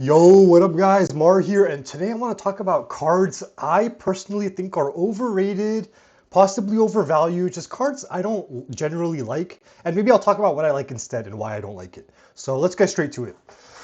Yo, what up guys? Mar here, and today I want to talk about cards I personally think are overrated, possibly overvalued, just cards I don't generally like, and maybe I'll talk about what I like instead and why I don't like it. So let's get straight to it.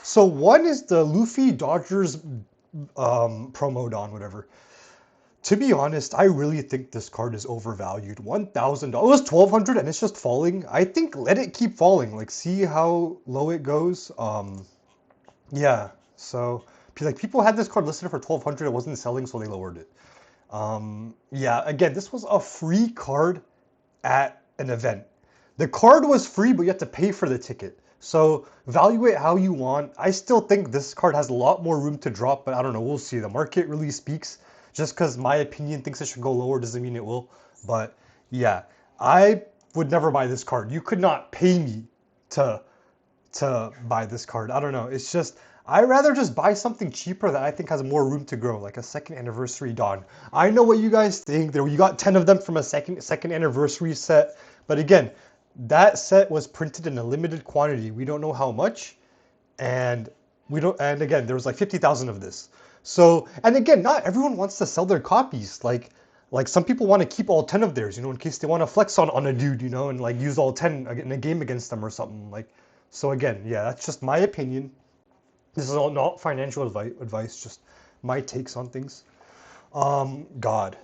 So one is the Luffy Dodgers promo Don, whatever. To be honest, I really think this card is overvalued. $1,000. It was 1,200 and it's just falling. I think let it keep falling. Like see how low it goes. Yeah, so like people had this card listed for 1,200, it wasn't selling, so they lowered it. Yeah, again, this was a free card at an event. The card was free, but you have to pay for the ticket. So value it how you want. I still think this card has a lot more room to drop, but I don't know. We'll see. The market really speaks. Just because my opinion thinks it should go lower doesn't mean it will. But yeah, I would never buy this card. You could not pay me to buy this card. I don't know. It's just I'd rather just buy something cheaper that I think has more room to grow, like a second anniversary Dawn. I know what you guys think. There you got 10 of them from a second anniversary set, but again, that set was printed in a limited quantity. We don't know how much, and we don't. And again, there was like 50,000 of this. So, and again, not everyone wants to sell their copies. Like some people want to keep all 10 of theirs, in case they want to flex on a dude, and like use all 10 in a game against them or something. Like, so again, yeah, that's just my opinion. This is all not financial advice, just my takes on things. God.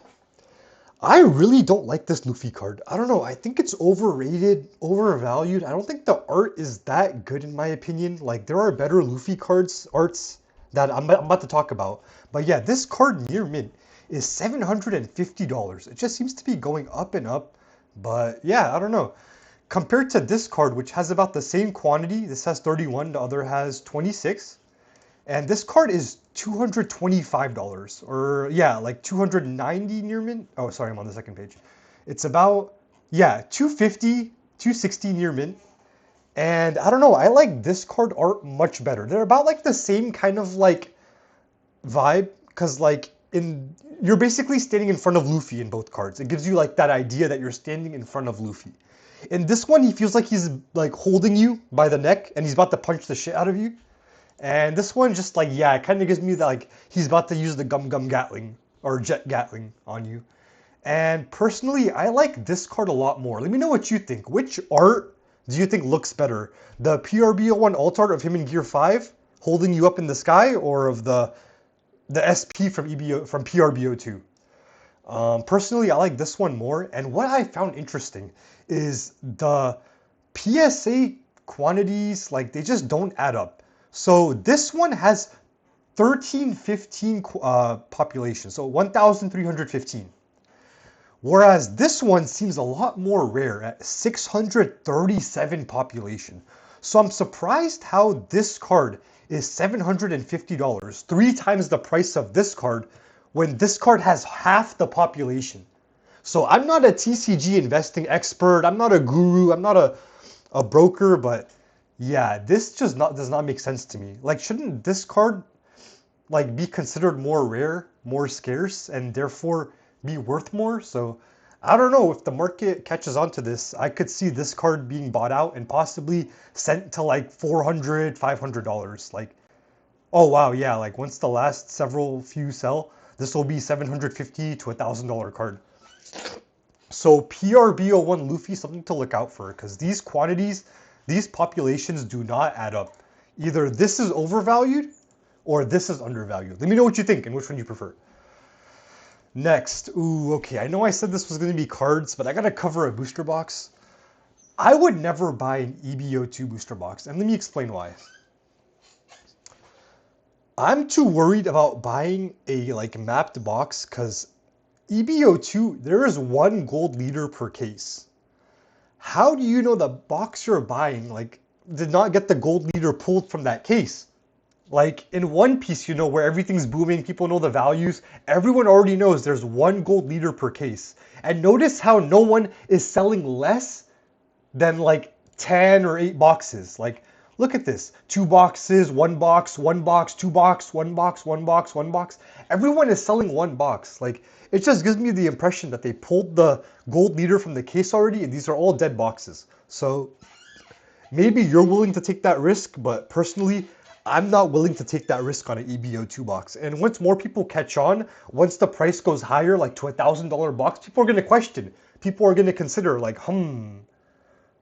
I really don't like this Luffy card. I don't know. I think it's overrated, overvalued. I don't think the art is that good in my opinion. Like there are better Luffy arts that I'm about to talk about. But yeah, this card near mint is $750. It just seems to be going up and up. But yeah, I don't know. Compared to this card, which has about the same quantity, this has 31, the other has 26. And this card is $225, or yeah, like 290 near mint. Oh, sorry, I'm on the second page. It's about, yeah, 250, 260 near mint. And I don't know, I like this card art much better. They're about like the same kind of like vibe, because like you're basically standing in front of Luffy in both cards. It gives you like that idea that you're standing in front of Luffy. In this one, he feels like he's like holding you by the neck and he's about to punch the shit out of you. And this one just like, yeah, it kind of gives me that like he's about to use the Gum Gum Gatling or Jet Gatling on you. And personally, I like this card a lot more. Let me know what you think. Which art do you think looks better? The PRBO1 alt art of him in Gear 5 holding you up in the sky, or of the SP from PRBO2? Personally, I like this one more. And what I found interesting is the PSA quantities, like they just don't add up. So this one has 1315 population, so 1,315. Whereas this one seems a lot more rare at 637 population. So I'm surprised how this card is $750, 3 times the price of this card, when this card has half the population. So I'm not a TCG investing expert, I'm not a guru, I'm not a broker, but yeah, this just does not make sense to me. Like, shouldn't this card like be considered more rare, more scarce, and therefore be worth more? So I don't know, if the market catches on to this, I could see this card being bought out and possibly sent to like $400, $500. Like, oh wow, yeah, like once the last few sell, this will be $750 to $1,000 card. So PRBO1 Luffy, something to look out for, because these quantities, these populations do not add up. Either this is overvalued or this is undervalued. Let me know what you think and which one you prefer. Next, ooh, okay, I know I said this was going to be cards, but I got to cover a booster box. I would never buy an EBO2 booster box, and let me explain why. I'm too worried about buying a like mapped box, because EBO2, there is one gold leader per case. How do you know the box you're buying like did not get the gold leader pulled from that case? Like in One Piece, where everything's booming, people know the values. Everyone already knows there's one gold leader per case. And notice how no one is selling less than like 10 or 8 boxes. Like, look at this. 2 boxes, 1 box, 1 box, 2 box, 1 box, 1 box, 1 box. Everyone is selling 1 box. Like, it just gives me the impression that they pulled the gold leader from the case already, and these are all dead boxes. So maybe you're willing to take that risk, but personally, I'm not willing to take that risk on an EBO2 box. And once more people catch on, once the price goes higher, like to $1,000 box, people are going to question. People are going to consider like,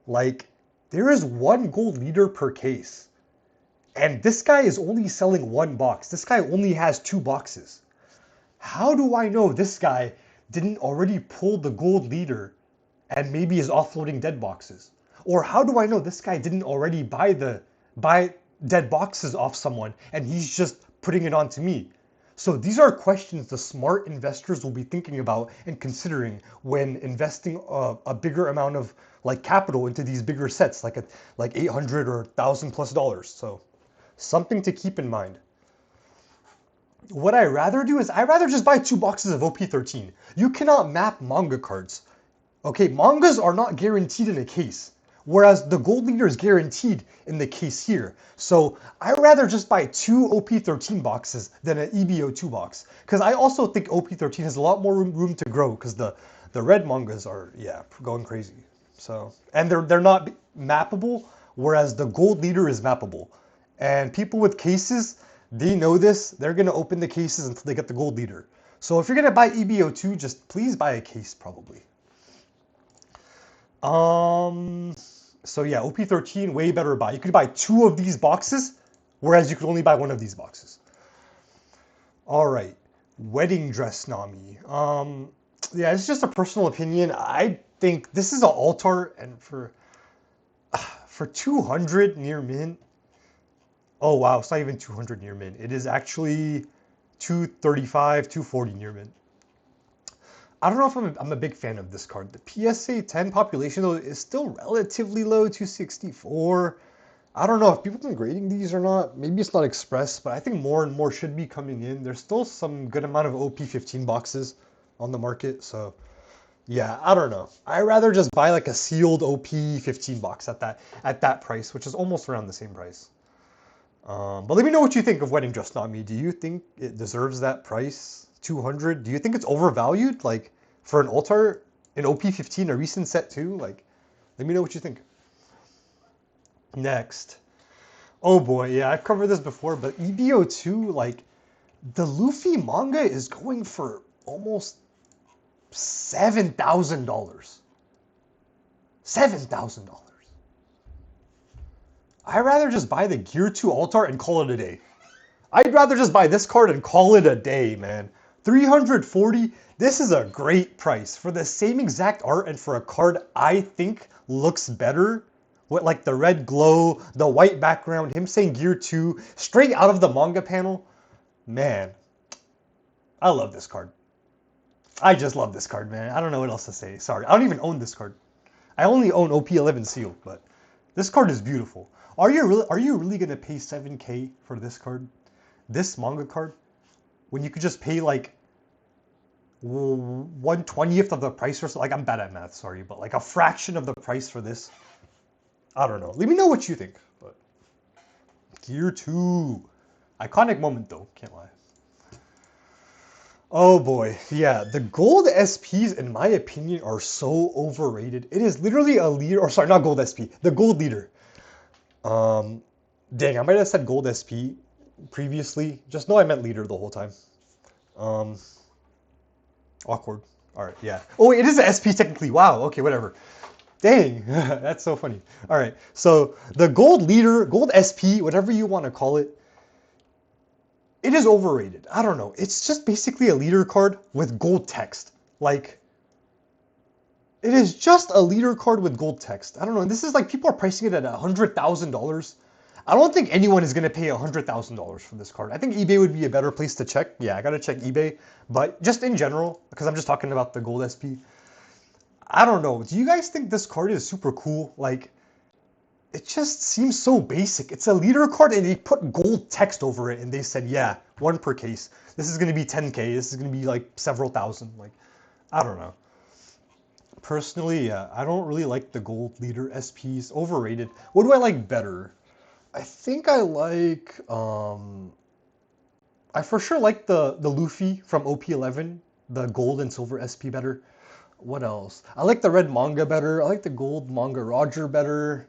like there is one gold leader per case. And this guy is only selling one box. This guy only has two boxes. How do I know this guy didn't already pull the gold leader and maybe is offloading dead boxes? Or how do I know this guy didn't already buy dead boxes off someone and he's just putting it onto me? So these are questions the smart investors will be thinking about and considering when investing a bigger amount of like capital into these bigger sets, like 800 or $1,000+. So something to keep in mind. What I rather do is I rather just buy 2 boxes of OP13. You cannot map manga cards. Okay, mangas are not guaranteed in a case, whereas the gold leader is guaranteed in the case here. So I rather just buy 2 OP13 boxes than an EBO2 box, because I also think OP13 has a lot more room to grow, because the red mangas are, yeah, going crazy. So, and they're not mappable, whereas the gold leader is mappable. And people with cases, they know this. They're going to open the cases until they get the gold leader. So if you're going to buy EBO2, just please buy a case probably. So yeah, OP13, way better buy. You could buy 2 of these boxes, whereas you could only buy 1 of these boxes. All right, wedding dress Nami. Yeah, it's just a personal opinion. I think this is an altar, and for 200 near mint. Oh wow, it's not even 200 near mint. It is actually 235, 240 near mint. I don't know if I'm a big fan of this card. The PSA 10 population though is still relatively low, 264. I don't know if people have been grading these or not. Maybe it's not express, but I think more and more should be coming in. There's still some good amount of OP15 boxes on the market, so yeah, I don't know. I rather just buy like a sealed OP15 box at that price, which is almost around the same price. But let me know what you think of wedding dress Nami. Do you think it deserves that price, 200? Do you think it's overvalued, like for an altar, an OP15, a recent set too? Like, let me know what you think. Next, oh boy, yeah, I've covered this before, but EBO2, like the Luffy manga is going for almost $7,000. $7,000. I'd rather just buy the Gear 2 Altar and call it a day. I'd rather just buy this card and call it a day, man. 340, this is a great price for the same exact art and for a card I think looks better. With like the red glow, the white background, him saying Gear 2, straight out of the manga panel. Man, I love this card. I just love this card, man. I don't know what else to say. Sorry, I don't even own this card. I only own OP11 sealed, but this card is beautiful. Are you really gonna pay 7K for this card? This manga card? When you could just pay like 1/20th of the price or so? Like, I'm bad at math, sorry, but like a fraction of the price for this? I don't know. Let me know what you think. But Gear 2. Iconic moment though, can't lie. Oh boy, yeah, the gold SPs in my opinion are so overrated. It is literally a leader, or sorry, not gold SP, the gold leader. Dang, I might have said gold SP previously. Just know I meant leader the whole time. Awkward. All right, yeah. Oh, wait, it is an SP technically. Wow. Okay, whatever. Dang, that's so funny. All right, so the gold leader, gold SP, whatever you want to call it, it is overrated. I don't know. It's just basically a leader card with gold text. Like, it is just a leader card with gold text. I don't know. This is like people are pricing it at $100,000. I don't think anyone is going to pay $100,000 for this card. I think eBay would be a better place to check. Yeah, I got to check eBay. But just in general, because I'm just talking about the gold SP, I don't know. Do you guys think this card is super cool? Like, it just seems so basic. It's a leader card and they put gold text over it and they said, yeah, 1 per case. This is going to be 10K. This is going to be like several thousand. Like, I don't know. Personally, yeah, I don't really like the gold leader SPs. Overrated. What do I like better? I think I like, I for sure like the Luffy from OP11, the gold and silver SP better. What else? I like the red manga better. I like the gold manga Roger better.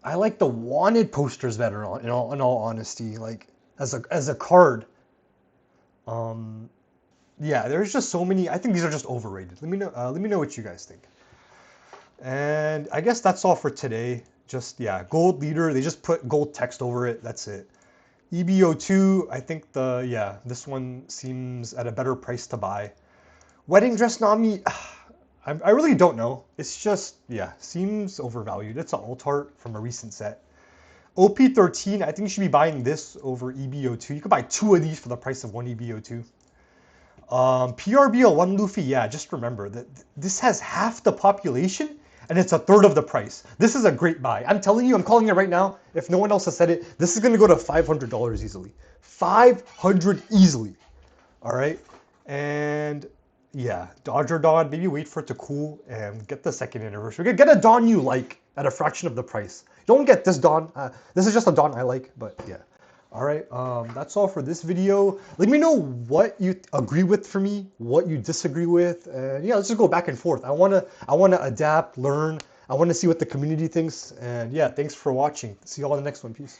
I like the wanted posters better. In all honesty, like as a card. Um, yeah, there's just so many. I think these are just overrated. Let me know. Let me know what you guys think. And I guess that's all for today. Just yeah, gold leader. They just put gold text over it. That's it. EBO2. I think this one seems at a better price to buy. Wedding dress Nami. I really don't know. It's just yeah, seems overvalued. It's an alt art from a recent set. OP13. I think you should be buying this over EBO2. You could buy two of these for the price of one EBO2. PRBL1 Luffy, yeah, just remember that this has half the population and it's a third of the price. This is a great buy. I'm telling you, I'm calling it right now. If no one else has said it, this is going to go to $500 easily. 500 easily. All right. And yeah, Dodger Dawn, maybe wait for it to cool and get the second anniversary. Get a Dawn you like at a fraction of the price. Don't get this Dawn. This is just a Dawn I like, but yeah. All right, that's all for this video. Let me know what you agree with for me, what you disagree with, and yeah, let's just go back and forth. I wanna adapt, learn. I wanna see what the community thinks, and yeah, thanks for watching. See you all in the next one. Peace.